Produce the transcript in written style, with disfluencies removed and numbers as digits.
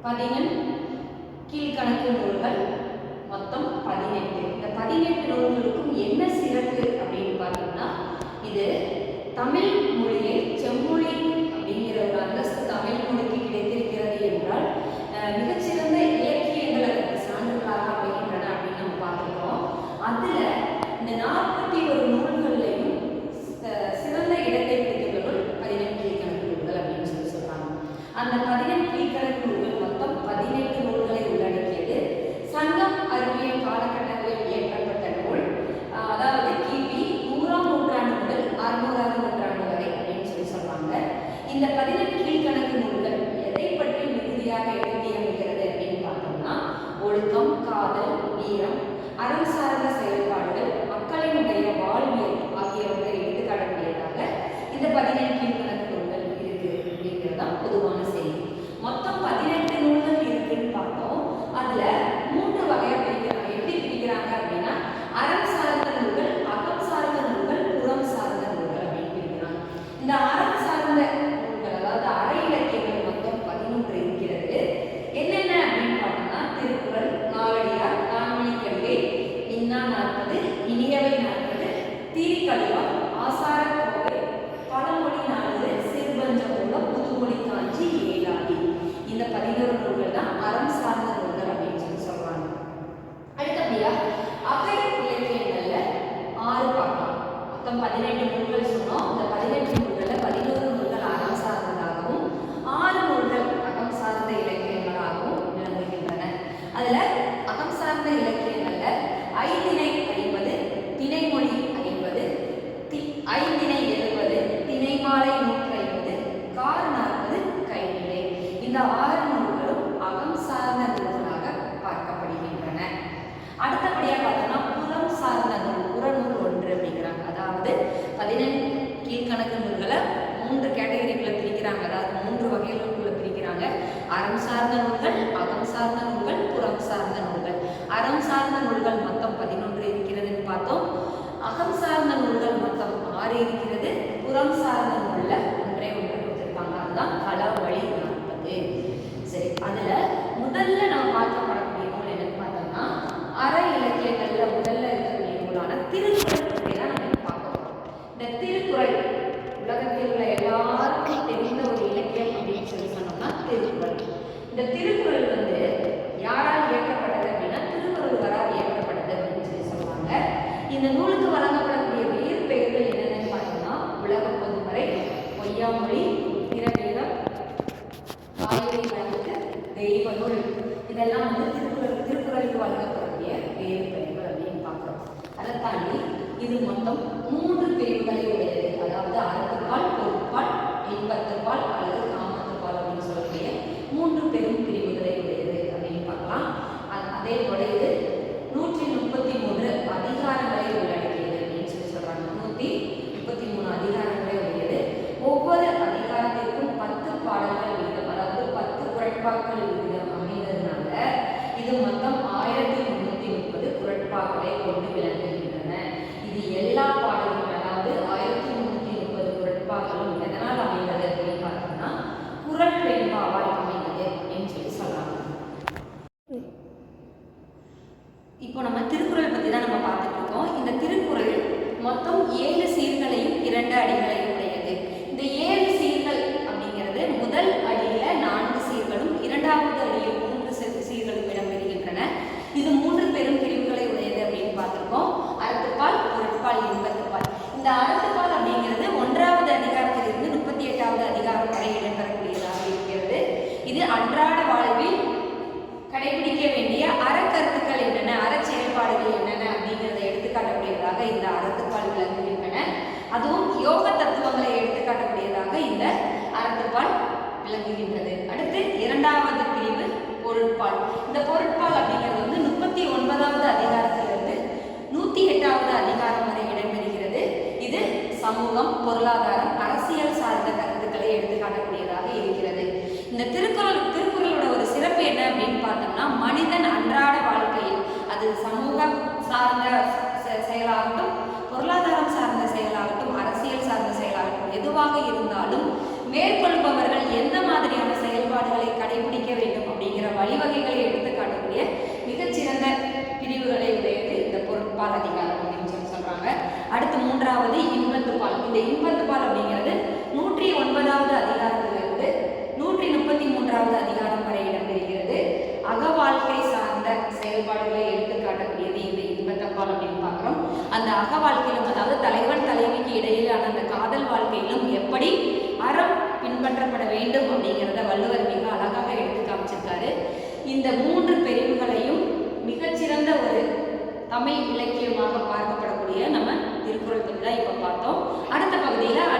பதினெண் கீழ்கணக்கு நூல்கள் மொத்தம் 18. இந்த 18 நூல்களுக்கும் என்ன சிறப்பு அப்படின்னு பார்த்தோம்னா, இது தமிழ் மொழியை செம்மொழி அப்படிங்கிற ஒரு அந்தஸ்து தமிழ் மொழிக்கு கிடைத்திருக்கிறது என்றால் மிகச்சிறந்த இலக்கியங்கள் அதற்கு சான்றுகளாக அமைகின்றன அப்படின்னு நம்ம பார்த்துருக்கோம். அதுல இந்த 41 நூல்கள்லையும் சிறந்த இடத்தை பிடித்துள்ளவர்கள் 18 கீழ்கணக்கு நூல்கள் அப்படின்னு சொல்றாங்க. அந்த 18 கீழ்கணக்கு நூல்கள் மொத்தம் 18 நூல்களை உள்ளடக்கியது. சங்கம் அறிவியல் காலகட்டங்களில் இயற்றப்பட்ட நூல், அதாவது கிபி 100ஆம் நூற்றாண்டு முதல் 600ஆம் நூற்றாண்டு வரை அப்படின்னு சொல்றாங்க. இந்த 18 கீழ்கணக்கு நூல்கள் எதை பற்றி மிகுதியாக எழுதியமைகிறது அப்படின்னு பார்த்தோம்னா, ஒழுக்கம், காதல், வீரம், அறம் சார்ந்த செயல்பாடுகள், மக்களினுடைய வாழ்வியல் ஆகியவற்றை எடுத்துக்காட்டக்கூடியதாக இந்த 18 கீழ்கணக்கு நூல்கள் இருக்கு அப்படிங்கிறது தான் பொதுவான செய்தி. மொத்தம் 18 நூல்கள் இருக்குன்னு பார்த்தோம். அதுல 3 வகையா பிரிக்கிறாங்க. எப்படி பிரிக்கிறாங்க அப்படின்னா, அறம் சார்ந்த நூல்கள், அகம் சார்ந்த நூல்கள், புறம் சார்ந்த நூல்கள் அப்படின்னு பிரிக்கிறாங்க. இந்த அறம் சார்ந்த நூல்கள், அதாவது அற இலக்கியங்கள் மொத்தம் 11 இருக்கிறது. என்னென்ன அப்படின்னு பார்த்தோம்னா, திருக்குறள், நாலடியார், நான்மணி கவிதை, இன்னா 40, இனியவை 40, தீர்க்கடிவம், ஆசார கோவை, பழமொழி 4, சிறுபஞ்ச மூலம், புதுமொழி காஞ்சி, ஏழாதி. இந்த 11 நூல்கள் தான் அறம் சார்ந்த நூல்கள் அப்படின்னு சொல்றாங்க. அடுத்தபடியா அவை இலக்கியங்கள்ல 6 பார்க்கலாம். மொத்தம் 18 நூல்கள் சொன்னோம். இந்த 18 நூல்கள்ல 11 நூல்கள் அறம் சார்ந்ததாகவும் 6 நூல்கள் அகம் சார்ந்த இலக்கியங்களாகவும் விளங்குகின்றன. அதுல அகம் சார்ந்த இலக்கியங்கள்ல ஐந்திணை 50, திணைமொழி 50, ஐந்திணை 70, திணைமாலை 150, கார் 40, கைநிலை. இந்த 6 நூல்களும் அகம் சார்ந்த நூல்களாக பார்க்கப்படுகின்றன. அடுத்தபடியா பார்த்தோம்னா, புறம் சார்ந்த நூல், புறநூல் 1 அப்படிங்கிறாங்க. அதாவது 18 கீழ்கணக்கு நூல்களை 3 கேட்டகரிக்குள்ள பிரிக்கிறாங்க. அதாவது 3 வகைகளுக்குள்ள பிரிக்கிறாங்க. அறம் சார்ந்த நூல்கள், அகம் சார்ந்த நூல்கள், புறம் சார்ந்த நூல்கள். அறம் சார்ந்த நூல்கள் மொத்தம் 11 இருக்கிறதுன்னு பார்த்தோம். அகம் சார்ந்த நூல்கள் மொத்தம் 6 இருக்கிறது. புறம் சார்ந்த நூல்ல ஒன்றே ஒன்று கொடுத்திருக்காங்க. அதுதான் களவழி 40. சரி, அதுல முதல்ல நம்ம பார்க்கப்படக்கூடிய நூல் என்னன்னு பார்த்தோம்னா, அற இலக்கியங்கள்ல முதல்ல இருக்கக்கூடிய நூலான திருக்குறள் பற்றி தான் நம்ம பார்க்கணும். இந்த திருக்குறள் உலகத்தில் உள்ள எல்லாருக்கும் தெரிந்த ஒரு இலக்கியம் அப்படின்னு சொன்னோம்னா திருக்குறள். இந்த திருக்குறள் யாரால் இயக்கப்பட்டது அப்படின்னா, திருவள்ளுவரால் இயக்கப்பட்டது அப்படின்னு சொல்லுவாங்க. இந்த நூலுக்கு வழங்கப்படக்கூடிய வேறு பெயர்கள் என்னென்னு பார்த்தோம்னா, உலக பொதுமறை, பொய்யாமொழி, திறவேதம், காவிரி வழக்கு, தெய்வ நூல். இதெல்லாம் திருக்குறளுக்கு வழங்கப்படக்கூடிய வேறு பெயர்கள் அப்படின்னு பார்க்கிறோம். அதை தாண்டி இது மொத்தம் 3 பிரிவுகளை உடையது. அதாவது அறத்துப்பால், பொருட்பால், இன்பத்துப்பால் அல்லது காமத்துப்பால் அப்படின்னு சொல்லக்கூடிய 3 பெரும் பிரிவுகளை உடையது அப்படின்னு பார்க்கலாம். அதே போல இது 133 அதிகாரங்களை உள்ளடக்கியது அப்படின்னு சொல்றாங்க. 133 அதிகாரங்களை உடையது. ஒவ்வொரு அதிகாரத்திற்கும் 10 பாடல்கள் விகிதம், அதாவது 10 குறட்பாக்கள் விகிதம் அமைந்ததுனால இது மொத்தம் 1330 குறட்பாக்களை கொண்டு விளங்குகின்றன. இது எல்லா பாடல்களும், அதாவது 1330 குறட்பாக்களும் எதனால் அமைந்தது அப்படின்னு பார்த்தோம்னா, குறள் வெண்பாவால் அமைந்தது அப்படின்னு சொல்றாங்க. இப்போ நம்ம திருக்குறள் பற்றி தான் நம்ம பார்த்துட்டு இருக்கோம். இந்த திருக்குறள் மொத்தம் 7 சீர்களையும் 2 அடிகளையும் உடையது. இந்த 7 சீர்கள் அப்படிங்கிறது முதல் அடியில 4 சீர்களும், 2வது அடியில் 3 சீர்களும் இடம்பெறுகின்றன. இது 3 பெரும் பிரிவுகளை உடையது அப்படின்னு பார்த்திருக்கோம். அறத்துப்பால், பொருட்பால், இன்பத்துப்பால். இந்த அறத்துப்பால் அப்படிங்கிறது 1வது அதிகாரத்திலிருந்து 38வது அதிகாரம் வரை இடம்பெறக்கூடியதாக இருக்கிறது. இது அன்றாட வாழ்வில் கடைபிடிக்க வேண்டிய அறக்கருத்துக்கள் என்னென்ன, அற செயல்பாடுகள் என்னென்ன அப்படிங்கிறத எடுத்துக்காட்டக்கூடியதாக இந்த அறத்துப்பால் விளங்குகின்றன. அதுவும் யோக தத்துவங்களை எடுத்துக்காட்டக்கூடியதாக இந்த அறத்துப்பால் விளங்குகின்றது. அடுத்து 2வது பிரிவு பொருட்பால். இந்த பொருட்பால் அப்படிங்கிறது 39வது அதிகாரத்திலிருந்து 108வது அதிகாரம் வரை இடம்பெறுகிறது. இது சமூகம், பொருளாதாரம், அரசியல் சார்ந்த கருத்துக்களை எடுத்துக்காட்டக்கூடியதாக இருக்கிறது. இந்த திருக்குறளோட ஒரு சிறப்பு என்ன அப்படின்னு பார்த்தோம்னா, மனிதன் அன்றாட வாழ்க்கையில் அது சமூகம் சார்ந்த செயலாகட்டும், பொருளாதாரம் சார்ந்த செயலாகட்டும், அரசியல் சார்ந்த செயலாகட்டும், எதுவாக இருந்தாலும் மேற்கொள்பவர்கள் எந்த மாதிரியான செயல்பாடுகளை கடைபிடிக்க வேண்டும் அப்படிங்கிற வழிவகைகளை எடுத்து காட்டக்கூடிய மிகச்சிறந்த பிரிவுகளை உடையது இந்த பொருட்பால் அதிகாரம் அப்படின்னு சொல்றாங்க. அடுத்து மூன்றாவது இன்பத்துப்பால். இந்த இன்பத்துப்பால் அப்படிங்கிறது 109வது அதிகாரத்திலிருந்து 133வது அதிகாரம் வரை இடம்பெறுகிறது. அக வாழ்க்கை சார்ந்த செயல்பாடுகளை எடுத்து காட்டக்கூடியது இந்த இன்பத்துப்பால் அப்படின்னு பார்க்கிறோம். அந்த அக வாழ்க்கையிலும், அதாவது தலைவன் தலைவிக்கு இடையிலான அந்த காதல் வாழ்க்கையிலும் எப்படி அறம் பின்பற்றப்பட வேண்டும் அப்படிங்கிறத வள்ளுவர் மிக அழகாக எடுத்து காமிச்சிருக்காரு. இந்த 3 பிரிவுகளையும் மிகச்சிறந்த ஒரு தமிழ் இலக்கியமாக பார்க்கப்படக்கூடிய நம்ம திருக்குறள் பற்றி தான் இப்போ பார்த்தோம். அடுத்த பகுதியில்